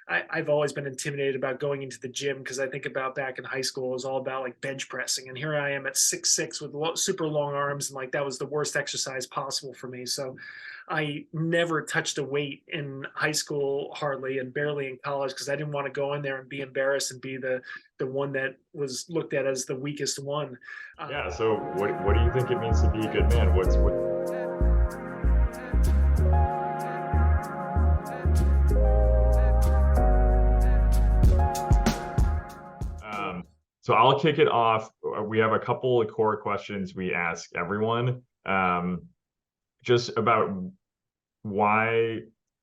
I've always been intimidated about going into the gym because I think about back in high school, it was all about like bench pressing. And here I am at 6'6" with super long arms. And like that was the worst exercise possible for me. So I never touched a weight in high school hardly and barely in college because I didn't want to go in there and be embarrassed and be the one that was looked at as the weakest one. Yeah. So what do you think it means to be a good man? What um so I'll kick it off. We have a couple of core questions we ask everyone. Just about why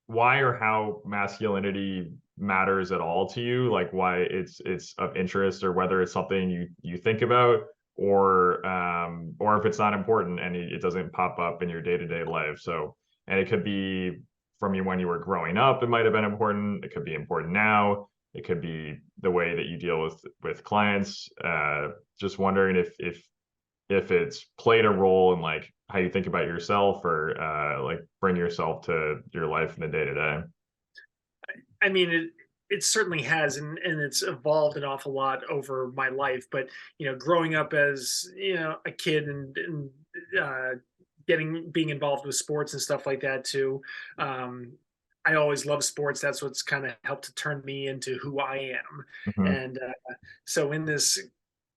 why or how masculinity matters at all to you, like why it's of interest, or whether it's something you think about, or if it's not important and it doesn't pop up in your day-to-day life. So, and it could be from you when you were growing up, it might have been important. It could be important now. It could be the way that you deal with clients. Just wondering if it's played a role in like how you think about yourself, or like bring yourself to your life in the day to day. I mean, it certainly has, and it's evolved an awful lot over my life. But growing up as a kid and getting being involved with sports and stuff like that too. I always loved sports. That's what's kind of helped to turn me into who I am. Hmm. And so in this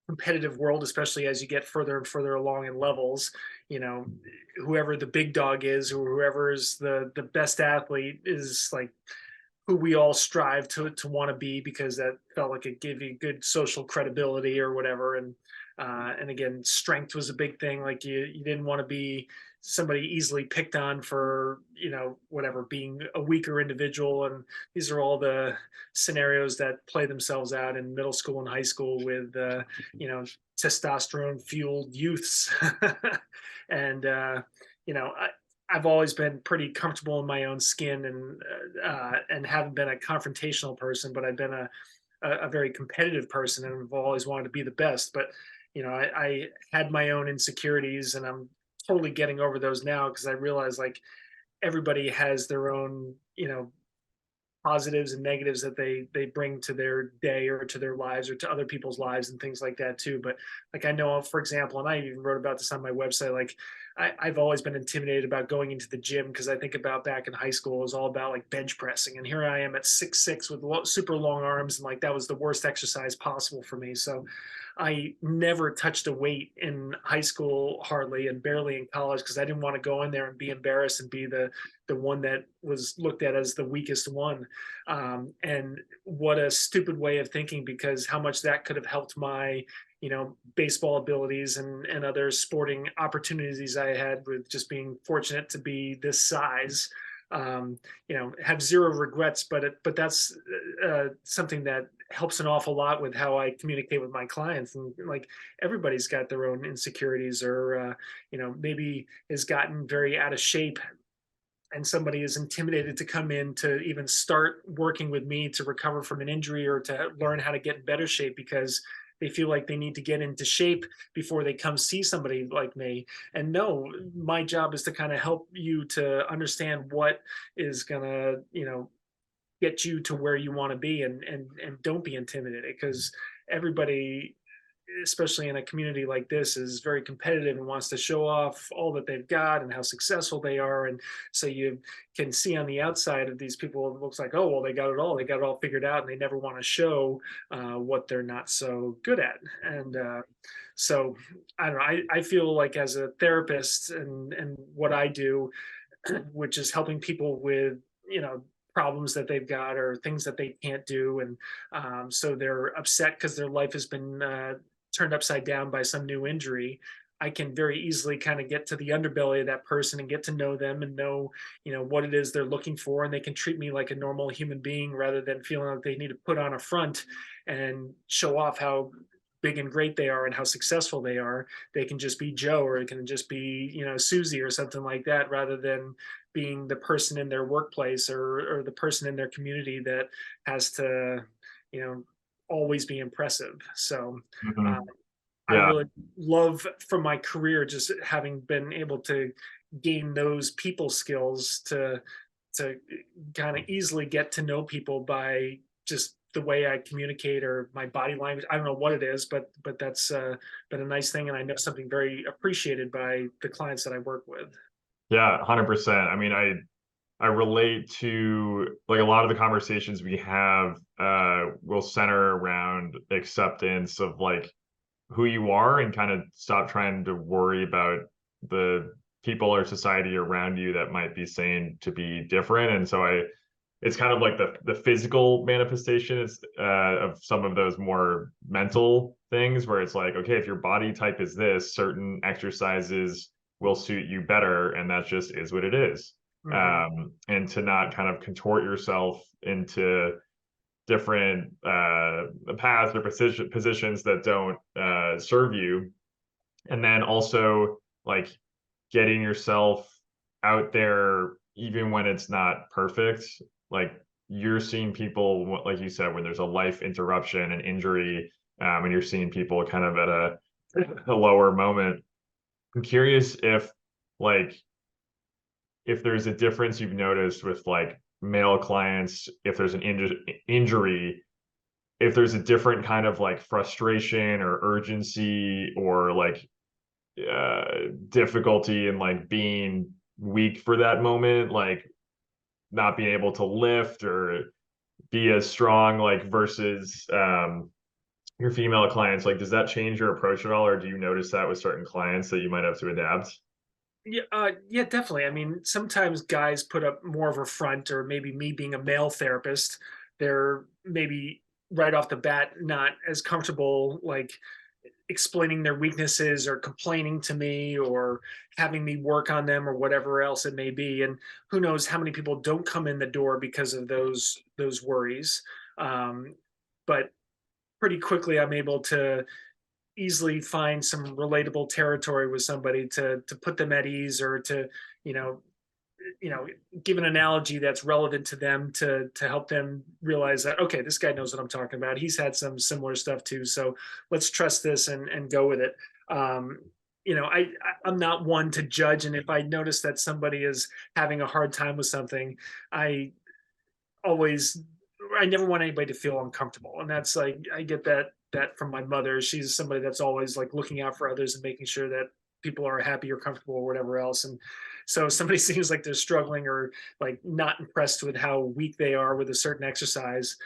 competitive world, especially as you get further and further along in levels, you know, whoever the big dog is or whoever is the best athlete is like who we all strive to want to be because that felt like it gave you good social credibility or whatever. And again, strength was a big thing. Like you didn't want to be somebody easily picked on for whatever being a weaker individual. And these are all the scenarios that play themselves out in middle school and high school with you know testosterone fueled youths. And I've always been pretty comfortable in my own skin and haven't been a confrontational person, but I've been a very competitive person and I've always wanted to be the best. But I had my own insecurities and I'm totally getting over those now because I realize like everybody has their own positives and negatives that they bring to their day or to their lives or to other people's lives and things like that too. But like I know, for example, and I even wrote about this on my website, like I've always been intimidated about going into the gym because I think about back in high school, it was all about like bench pressing. And here I am at 6'6" with super long arms. And like that was the worst exercise possible for me. So I never touched a weight in high school hardly and barely in college because I didn't want to go in there and be embarrassed and be the one that was looked at as the weakest one. And what a stupid way of thinking because how much that could have helped my baseball abilities and other sporting opportunities I had with just being fortunate to be this size. Have zero regrets, but that's something that helps an awful lot with how I communicate with my clients. And like everybody's got their own insecurities, or maybe has gotten very out of shape and somebody is intimidated to come in to even start working with me to recover from an injury or to learn how to get in better shape because they feel like they need to get into shape before they come see somebody like me. And no, my job is to kind of help you to understand what is going to, get you to where you want to be and don't be intimidated because everybody, especially in a community like this, is very competitive and wants to show off all that they've got and how successful they are. And so you can see on the outside of these people, it looks like, oh, well, they got it all figured out, and they never want to show what they're not so good at. And so I don't know. I feel like as a therapist and what I do, which is helping people with problems that they've got or things that they can't do, and so they're upset because their life has been turned upside down by some new injury. I can very easily kind of get to the underbelly of that person and get to know them and know, what it is they're looking for. And they can treat me like a normal human being rather than feeling like they need to put on a front and show off how big and great they are and how successful they are. They can just be Joe, or it can just be, Susie or something like that, rather than being the person in their workplace or the person in their community that has to, you know, always be impressive. So uh, Hmm. I Yeah. really love from my career just having been able to gain those people skills to to kind of easily get to know people by just the way I communicate or my body language. I don't know what it is, but that's been a nice thing, and I know something very appreciated by the clients that I work with. Yeah, 100%. I mean, I relate to like a lot of the conversations we have will center around acceptance of like who you are and kind of stop trying to worry about the people or society around you that might be saying to be different. And so it's kind of like the physical manifestation is of some of those more mental things where it's like, okay, if your body type is this, certain exercises will suit you better, and that just is what it is. Hmm. And to not kind of contort yourself into different paths or positions that don't serve you, and then also like getting yourself out there even when it's not perfect. Like you're seeing people, like you said, when there's a life interruption and injury, and you're seeing people kind of at a lower moment. I'm curious if like if there's a difference you've noticed with like male clients, if there's an injury, if there's a different kind of like frustration or urgency or like difficulty in like being weak for that moment, like not being able to lift or be as strong, like versus your female clients. Like, does that change your approach at all, or do you notice that with certain clients that you might have to adapt? Yeah, yeah, definitely. I mean, sometimes guys put up more of a front, or maybe me being a male therapist, they're maybe right off the bat not as comfortable like explaining their weaknesses or complaining to me or having me work on them or whatever else it may be. And who knows how many people don't come in the door because of those worries. Um, but pretty quickly, I'm able to easily find some relatable territory with somebody to put them at ease, or to you know you know give an analogy that's relevant to them, to help them realize that, okay, this guy knows what I'm talking about, he's had some similar stuff too, so let's trust this and go with it. um I'm not one to judge, and if I notice that somebody is having a hard time with something, I always I never want anybody to feel uncomfortable. And that's like, I get that from my mother. She's somebody that's always like looking out for others and making sure that people are happy or comfortable or whatever else. And so if somebody seems like they're struggling or like not impressed with how weak they are with a certain exercise,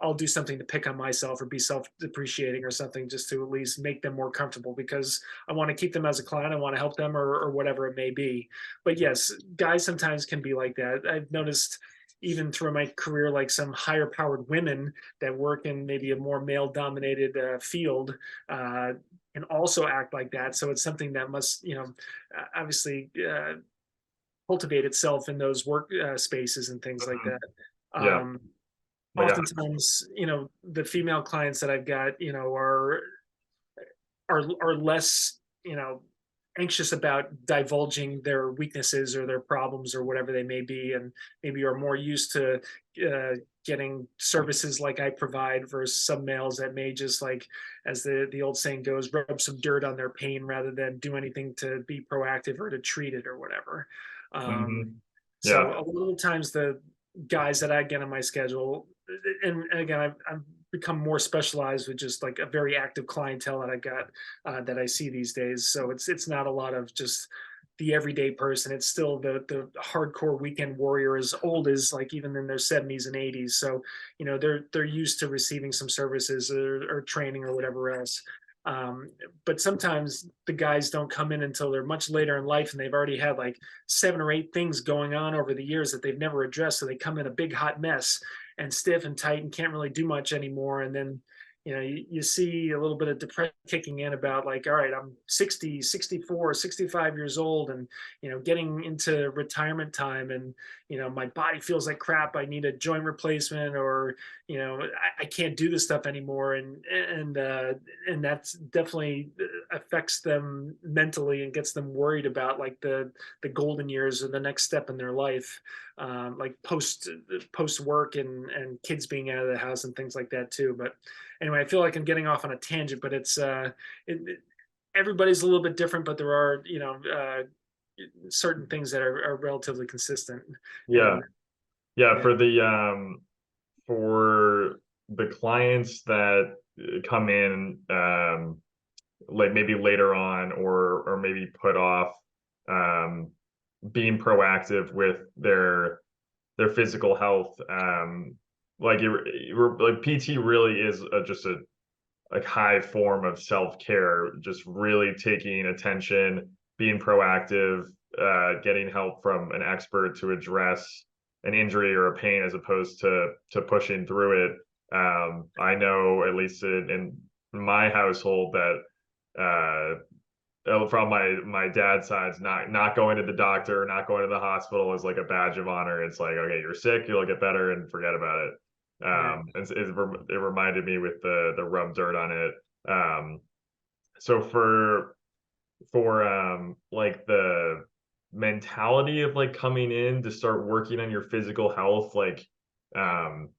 I'll do something to pick on myself or be self-depreciating or something, just to at least make them more comfortable, because I want to keep them as a client. I want to help them, or whatever it may be. But yes, guys sometimes can be like that. I've noticed even through my career, like some higher powered women that work in maybe a more male dominated field uh, can also act like that. So it's something that must, obviously cultivate itself in those work spaces and things like Mhm. that. Yeah, Um, like Oftentimes, the female clients that I've got, are less, anxious about divulging their weaknesses or their problems or whatever they may be, and maybe are more used to uh, getting services like I provide, versus some males that may just, like, as the old saying goes, rub some dirt on their pain rather than do anything to be proactive or to treat it or whatever. um, mhm. so Yeah, a lot of times the guys that I get on my schedule, and again, I've become more specialized with just like a very active clientele that I got, that I see these days. So it's not a lot of just the everyday person. It's still the hardcore weekend warrior, as old as, like, even in their 70s and 80s. So they're used to receiving some services or training or whatever else. But sometimes the guys don't come in until they're much later in life, and they've already had like 7 or 8 things going on over the years that they've never addressed. So they come in a big hot mess and stiff and tight and can't really do much anymore. And then you see a little bit of depression kicking in about, like, all right, I'm 60, 64, 65 years old, and getting into retirement time, and my body feels like crap, I need a joint replacement, or I can't do this stuff anymore. And that's definitely affects them mentally and gets them worried about, like, the golden years or the next step in their life, like post work, and kids being out of the house and things like that too. But anyway, I feel like I'm getting off on a tangent, but everybody's a little bit different, but there are certain things that are relatively consistent. yeah. And Yeah, Yeah. for the clients that come in like maybe later on or maybe put off um being proactive with their physical health, like PT really is just a like high form of self-care, just really taking attention, being proactive, getting help from an expert to address an injury or a pain as opposed to pushing through it. I know at least in my household that from my dad's side's not going to the doctor, not going to the hospital is like a badge of honor. It's like, okay, you're sick, you'll get better and forget about it. Right. It reminded me with the rub dirt on it. So for like the mentality of like coming in to start working on your physical health, like um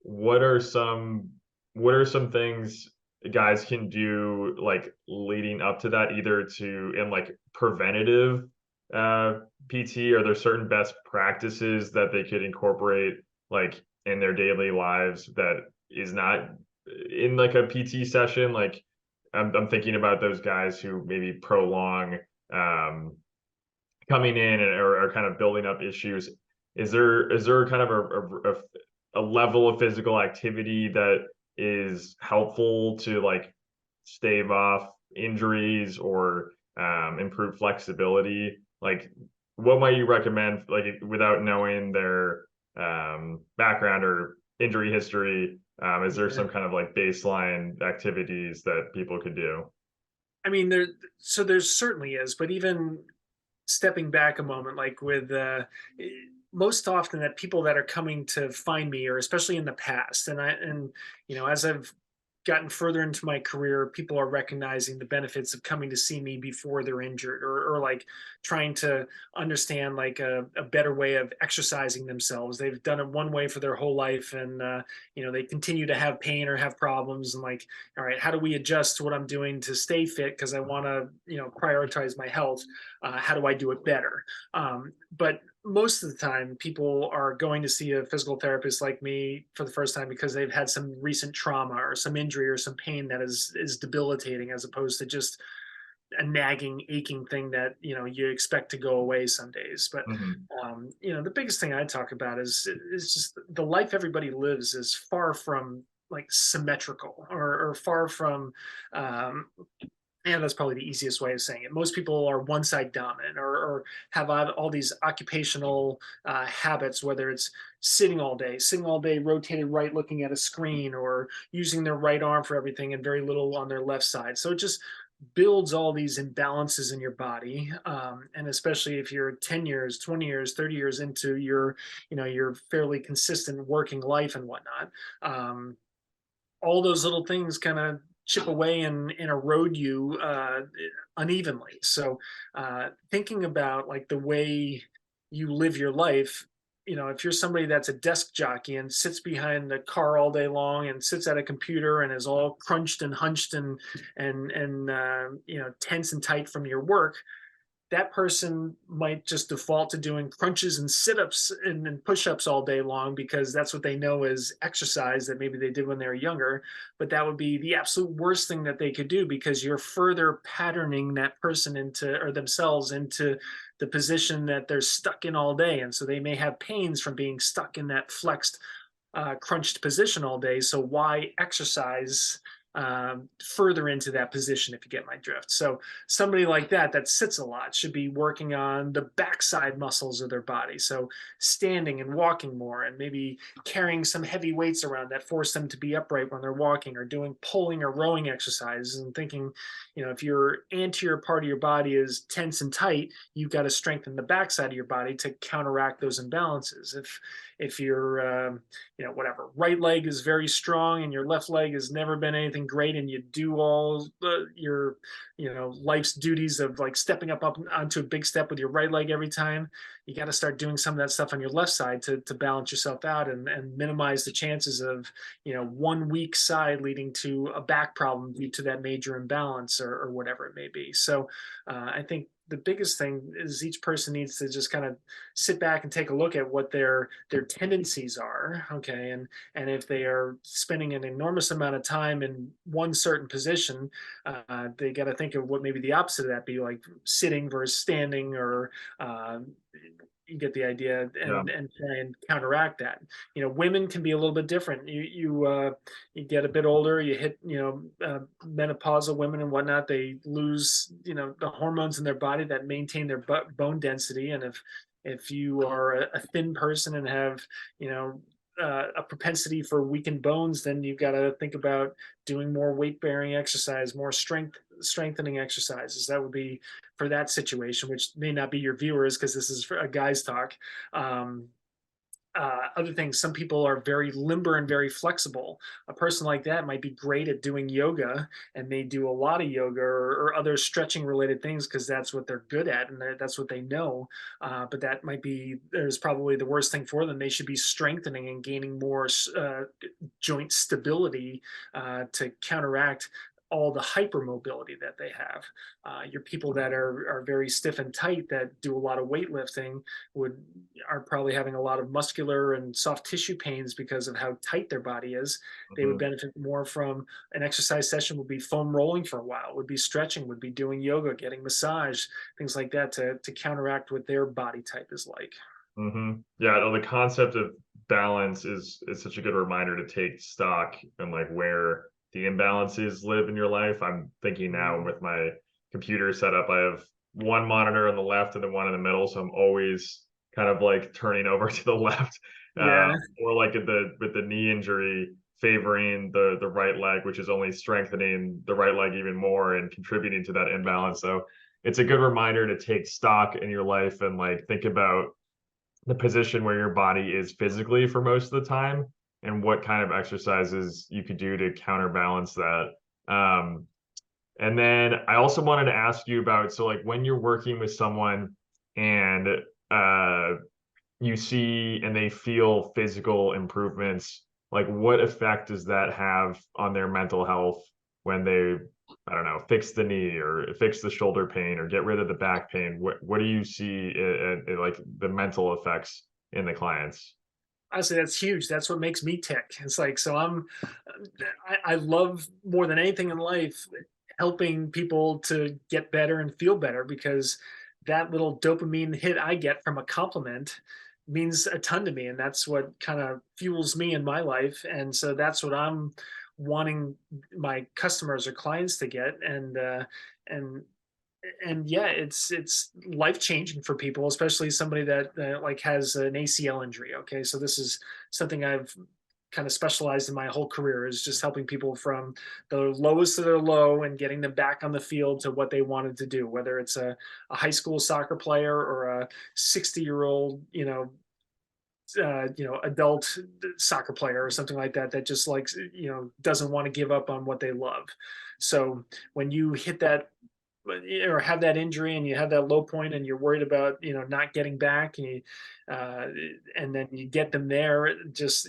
what are some what are some things guys can do like leading up to that, either to in like preventative uh PT? Are there certain best practices that they could incorporate like in their daily lives that is not in like a PT session? Like I'm thinking about those guys who maybe prolong um, coming in and are kind of building up issues. Is there kind of a level of physical activity that is helpful to like stave off injuries or improve flexibility? Like, what might you recommend, like without knowing their background or injury history? Is there Yeah. some kind of like baseline activities that people could do? I mean, there certainly is, but even stepping back a moment, like with most often that people that are coming to find me, or especially in the past, and as I've gotten further into my career, people are recognizing the benefits of coming to see me before they're injured, or like trying to understand like a better way of exercising themselves. They've done it one way for their whole life, and they continue to have pain or have problems, and like, all right, how do we adjust what I'm doing to stay fit because I want to prioritize my health? How do I do it better? But most of the time, people are going to see a physical therapist like me for the first time because they've had some recent trauma or some injury or some pain that is debilitating, as opposed to just a nagging, aching thing that you expect to go away some days. But Mhm. the biggest thing I talk about is just the life everybody lives is far from like symmetrical, or far from um, and that's probably the easiest way of saying it. Most people are one side dominant, or have all these occupational habits, whether it's sitting all day, rotated right, looking at a screen, or using their right arm for everything and very little on their left side. So it just builds all these imbalances in your body. And especially if you're 10 years, 20 years, 30 years into your fairly consistent working life and whatnot. All those little things kind of chip away and erode you unevenly. So thinking about like the way you live your life, if you're somebody that's a desk jockey and sits behind the car all day long and sits at a computer and is all crunched and hunched and tense and tight from your work, that person might just default to doing crunches and sit-ups and push-ups all day long because that's what they know is exercise that maybe they did when they were younger. But that would be the absolute worst thing that they could do, because you're further patterning that person into, or themselves into, the position that they're stuck in all day. And so they may have pains from being stuck in that flexed, crunched position all day. So why exercise further into that position, if you get my drift? So somebody like that sits a lot should be working on the backside muscles of their body. So standing and walking more, and maybe carrying some heavy weights around that force them to be upright when they're walking, or doing pulling or rowing exercises, and thinking, if your anterior part of your body is tense and tight, you've got to strengthen the backside of your body to counteract those imbalances. If your whatever, right leg is very strong and your left leg has never been anything great, and you do all your life's duties of like stepping up onto a big step with your right leg every time, you got to start doing some of that stuff on your left side to balance yourself out, and minimize the chances of one weak side leading to a back problem due to that major imbalance, or whatever it may be. So I think the biggest thing is each person needs to just kind of sit back and take a look at what their tendencies are, okay, and if they are spending an enormous amount of time in one certain position, they got to think of what maybe the opposite of that be, like sitting versus standing, or uh, you get the idea, Yeah. and try and counteract that. Women can be a little bit different. You get a bit older, you hit menopausal women and whatnot, they lose the hormones in their body that maintain their bone density, and if you are a thin person and have you know a propensity for weakened bones, then you've got to think about doing more weight bearing exercise, more strengthening exercises. That would be for that situation, which may not be your viewers because this is for a guy's talk. Um, Other things, some people are very limber and very flexible. A person like that might be great at doing yoga, and they do a lot of yoga or other stretching related things because that's what they're good at, and that's what they know. But that might be, there's probably the worst thing for them. They should be strengthening and gaining more joint stability to counteract all the hypermobility that they have. Your people that are very stiff and tight that do a lot of weightlifting are probably having a lot of muscular and soft tissue pains because of how tight their body is. They would Mhm. benefit more from an exercise session. Would be foam rolling for a while, would be stretching, would be doing yoga, getting massage, things like that to counteract what their body type is like. Yeah, no, the concept of balance is such a good reminder to take stock and like where the imbalances live in your life. I'm thinking now with my computer setup, I have one monitor on the left and then one in the middle, so I'm always kind of like turning over to the left, Yeah. or like at the with the knee injury, favoring the right leg, which is only strengthening the right leg even more and contributing to that imbalance. So it's a good reminder to take stock in your life and like think about the position where your body is physically for most of the time and what kind of exercises you could do to counterbalance that. Um, and then I also wanted to ask you about, so like when you're working with someone and uh, you see and they feel physical improvements, like what effect does that have on their mental health when they, I don't know, fix the knee or fix the shoulder pain or get rid of the back pain? What do you see like the mental effects in the clients? Honestly, that's huge. That's what makes me tick. It's like, so I love more than anything in life helping people to get better and feel better, because that little dopamine hit I get from a compliment means a ton to me. And that's what kind of fuels me in my life. And so that's what I'm wanting my customers or clients to get. And yeah, it's life changing for people, especially somebody that like has an ACL injury. Okay, so this is something I've kind of specialized in my whole career, is just helping people from the lowest of their low and getting them back on the field to what they wanted to do, whether it's a high school soccer player or a 60-year-old adult soccer player or something like that, that just likes, doesn't want to give up on what they love. So when you hit that or have that injury and you have that low point and you're worried about not getting back, uh, and then you get them there, just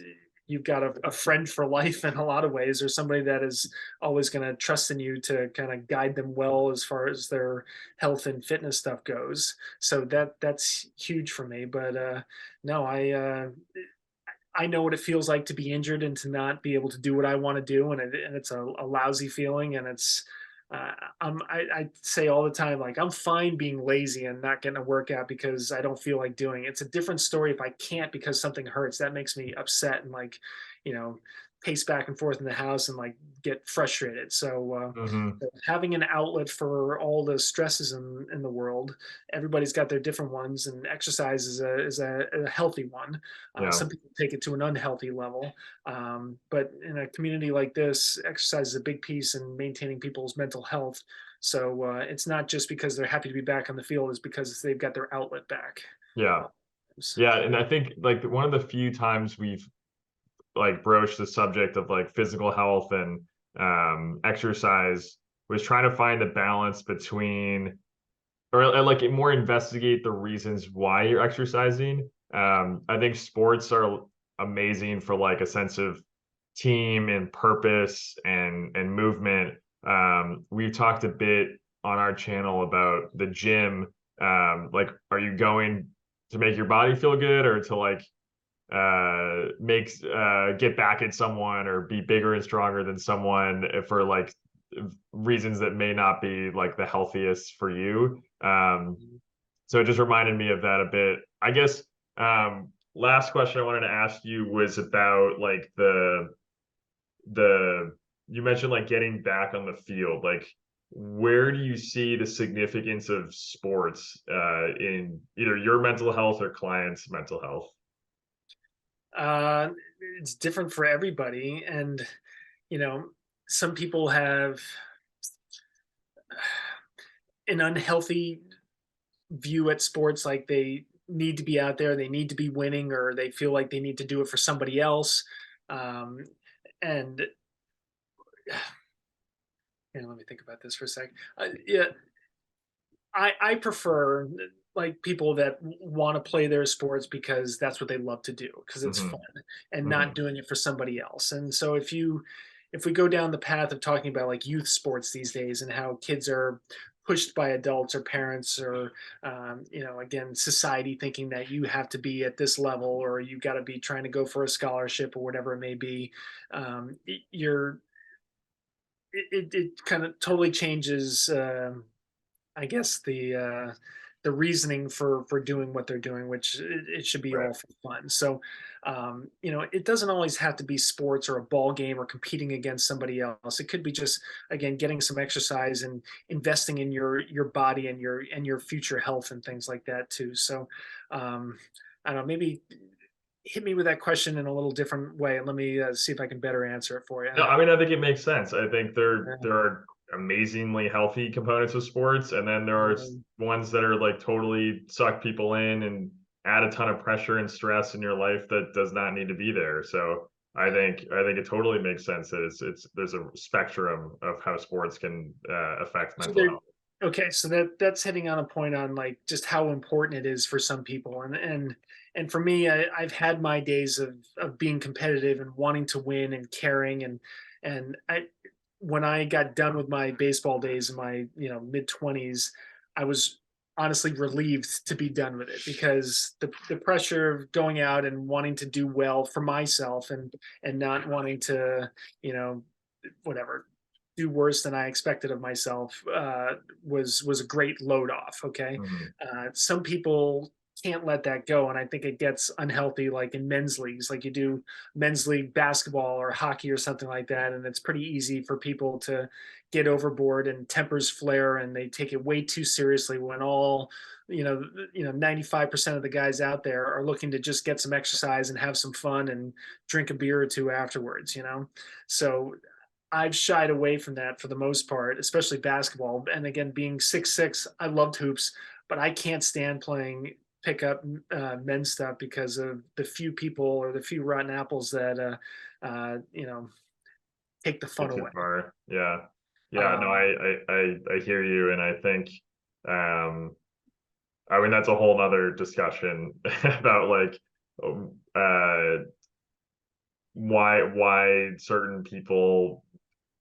you've got a friend for life in a lot of ways, or somebody that is always going to trust in you to kind of guide them well as far as their health and fitness stuff goes. So that's huge for me. But no, I know what it feels like to be injured and to not be able to do what I want to do, and it's a lousy feeling, and it's I say all the time, like, I'm fine being lazy and not getting a workout because I don't feel like doing it. It's a different story if I can't because something hurts. That makes me upset and, like, you know, pace back and forth in the house and like get frustrated. So Hmm. having an outlet for all the stresses in the world, everybody's got their different ones, and exercise is a healthy one. Yeah. Some people take it to an unhealthy level, but in a community like this, exercise is a big piece in maintaining people's mental health. So it's not just because they're happy to be back on the field; it's because they've got their outlet back. Yeah. Yeah. And I think like one of the few times we've like broached the subject of like physical health and exercise was trying to find a balance between or like more investigate the reasons why you're exercising. I think sports are amazing for like a sense of team and purpose and movement. We've talked a bit on our channel about the gym. Like, are you going to make your body feel good, or to like makes get back at someone or be bigger and stronger than someone for like reasons that may not be like the healthiest for you? So it just reminded me of that a bit. I guess last question I wanted to ask you was about like the you mentioned like getting back on the field. Like, where do you see the significance of sports in either your mental health or clients' mental health? Uh, it's different for everybody, and you know, some people have an unhealthy view at sports, like they need to be out there, they need to be winning, or they feel like they need to do it for somebody else. Um, and let me think about this for a sec. Yeah, I prefer like people that want to play their sports because that's what they love to do, because it's Hmm. fun, and not Hmm. doing it for somebody else. And so if we go down the path of talking about like youth sports these days and how kids are pushed by adults or parents, or again, society thinking that you have to be at this level, or you got to be trying to go for a scholarship or whatever it may be, you're it kind of totally changes, I guess, the reasoning for doing what they're doing, which it should be Right. all for fun. So, it doesn't always have to be sports or a ball game or competing against somebody else. It could be just, again, getting some exercise and investing in your body and your future health and things like that too. So, um, I don't know, maybe hit me with that question in a little different way, and let me see if I can better answer it for you. No, I mean, I think it makes sense. I think there Yeah. there are amazingly healthy components of sports, and then there are Um, ones that are like totally suck people in and add a ton of pressure and stress in your life that does not need to be there. So I think it totally makes sense that it's there's a spectrum of how sports can affect So mental there, health. okay, so that's hitting on a point on like just how important it is for some people, and for me, I've had my days of being competitive and wanting to win and caring, and I when I got done with my baseball days in my mid 20s, I was honestly relieved to be done with it, because the pressure of going out and wanting to do well for myself, and not wanting to you know whatever do worse than I expected of myself, was a great load off. Okay, Mhm. some people can't let that go, and I think it gets unhealthy, like in men's leagues, like you do men's league basketball or hockey or something like that, and it's pretty easy for people to get overboard and tempers flare, and they take it way too seriously, when all 95% of the guys out there are looking to just get some exercise and have some fun and drink a beer or two afterwards. So I've shied away from that for the most part, especially basketball. And again, being 6'6", I loved hoops, but I can't stand playing pickup men's stuff because of the few people or the few rotten apples that take the fun Get too away. far. Yeah. Yeah, no, Um, I hear you, and I think um I mean that's a whole nother discussion about like why certain people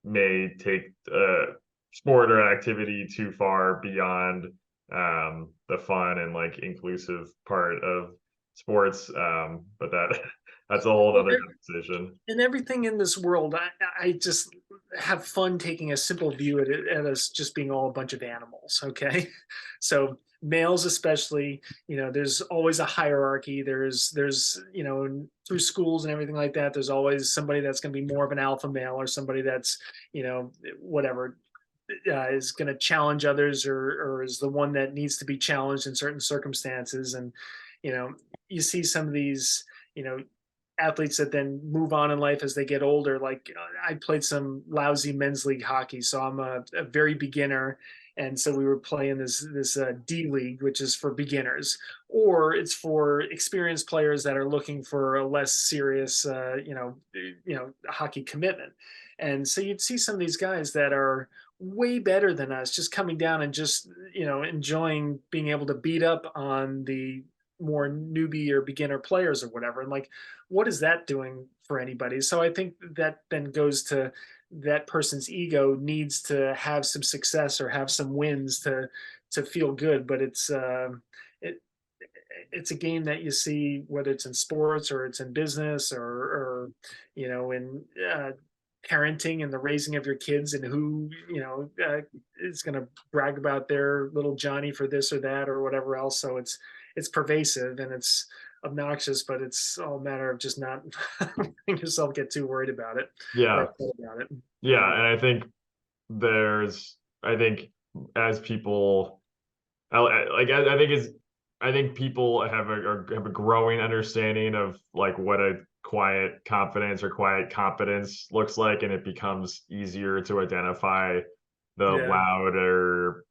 may take sport or activity too far beyond the fun and like inclusive part of sports. But that that's a whole well, other conversation. in everything in this world, I just have fun taking a simple view at us just being all a bunch of animals. Okay, so males especially, there's always a hierarchy. There's through schools and everything like that. There's always somebody that's going to be more of an alpha male, or somebody that's whatever, is going to challenge others, or is the one that needs to be challenged in certain circumstances. And you know you see some of these you know athletes that then move on in life as they get older. Like, I played some lousy men's league hockey, so I'm a very beginner. And so we were playing this D League, which is for beginners, or it's for experienced players that are looking for a less serious, hockey commitment. And so you'd see some of these guys that are way better than us, just coming down and just enjoying being able to beat up on the more newbie or beginner players or whatever. And like, what is that doing for anybody? So I think that then goes to that person's ego needs to have some success or have some wins to feel good. But it it's a game that you see, whether it's in sports or it's in business, or in parenting and the raising of your kids, and who is going to brag about their little Johnny for this or that or whatever else. So it's pervasive and it's obnoxious, but it's all a matter of just not letting yourself get too worried about it. Yeah. Or upset about it. Yeah. And I think as people, I think people have a growing understanding of like what a quiet confidence or quiet competence looks like, and it becomes easier to identify the Yeah. louder,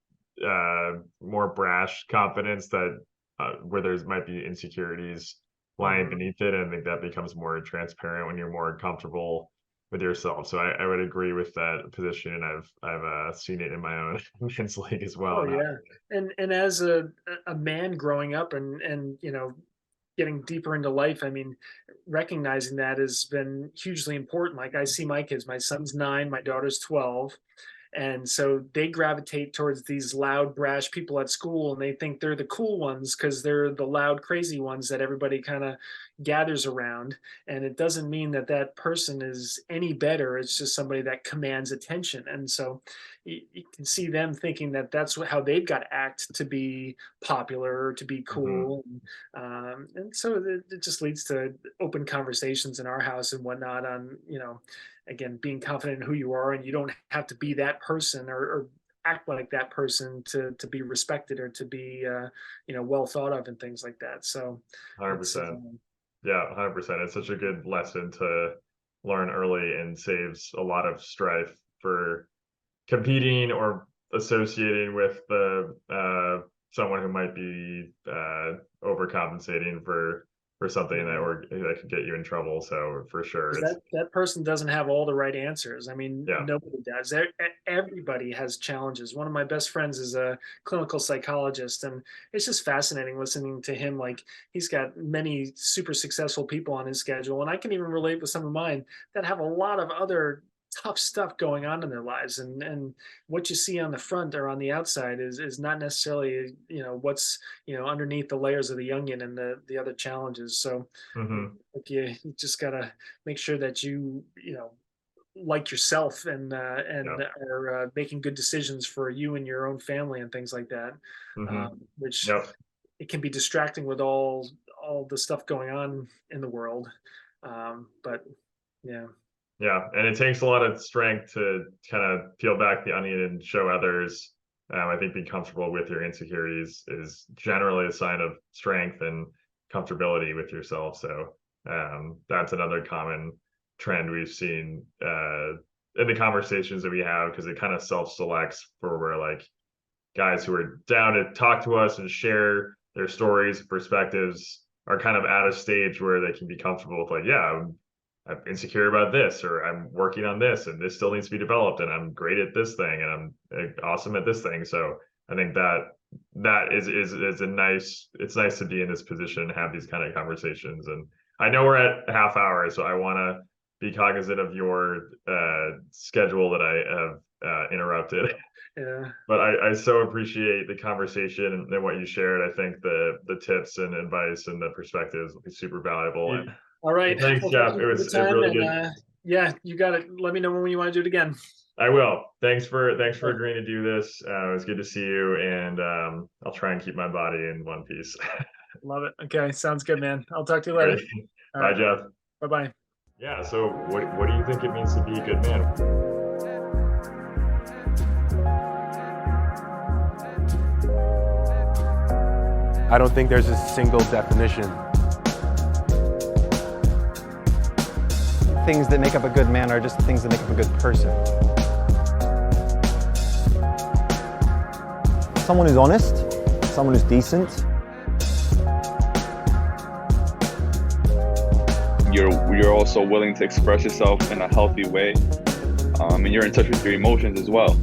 more brash confidence that where there's might be insecurities lying Mhm. beneath it. And I think that becomes more transparent when you're more comfortable with yourself. So I would agree with that position, and I've seen it in my own men's league as well. Oh yeah, and as a man growing up and getting deeper into life, I mean, recognizing that has been hugely important. Like I see my kids, my son's 9, my daughter's 12, and so they gravitate towards these loud, brash people at school, and they think they're the cool ones because they're the loud, crazy ones that everybody kind of gathers around. And it doesn't mean that that person is any better. It's just somebody that commands attention. And so you can see them thinking that that's how they've got to act to be popular or to be Mhm. cool. And so it just leads to open conversations in our house and whatnot on, again, being confident in who you are, and you don't have to be that person or act like that person to be respected or to be well thought of and things like that. So it's 100%. Yeah, 100%. It's such a good lesson to learn early, and saves a lot of strife for competing or associating with the someone who might be overcompensating for something that could get you in trouble. So for sure, because it's that person doesn't have all the right answers. I mean, yeah. nobody does. Everybody has challenges. One of my best friends is a clinical psychologist, and it's just fascinating listening to him. Like he's got many super successful people on his schedule, and I can even relate with some of mine that have a lot of other tough stuff going on in their lives, and what you see on the front or on the outside is not necessarily what's underneath the layers of the onion and the other challenges. So Hmm. like you just gotta make sure that like yourself and Yeah. are making good decisions for you and your own family and things like that. Hmm. Which Yep. it can be distracting with all the stuff going on in the world. But yeah. Yeah, and it takes a lot of strength to kind of peel back the onion and show others. I think being comfortable with your insecurities is generally a sign of strength and comfortability with yourself. So that's another common trend we've seen in the conversations that we have, because it kind of self-selects for where like guys who are down to talk to us and share their stories, perspectives, are kind of at a stage where they can be comfortable with like, yeah, I'm insecure about this, or I'm working on this, and this still needs to be developed, and I'm great at this thing, and I'm awesome at this thing. So I think that is a nice. It's nice to be in this position and have these kind of conversations. And I know we're at a half hour, so I want to be cognizant of your schedule that I have interrupted. Yeah. But I so appreciate the conversation and what you shared. I think the tips and advice and the perspectives will be super valuable. Yeah. And All right. thanks, Well, thank Jeff. you It for the was time. really And good. yeah, you got it. Let me know when you want to do it again. I will. Thanks for Yeah. agreeing to do this. It was good to see you, and I'll try and keep my body in one piece. Love it. Okay. Sounds good, man. I'll talk to you All later. right. All Bye, right. Jeff. Bye-bye. Yeah. So what do you think it means to be a good man? I don't think there's a single definition. Things that make up a good man are just things that make up a good person. Someone who's honest, someone who's decent. You're also willing to express yourself in a healthy way, and you're in touch with your emotions as well.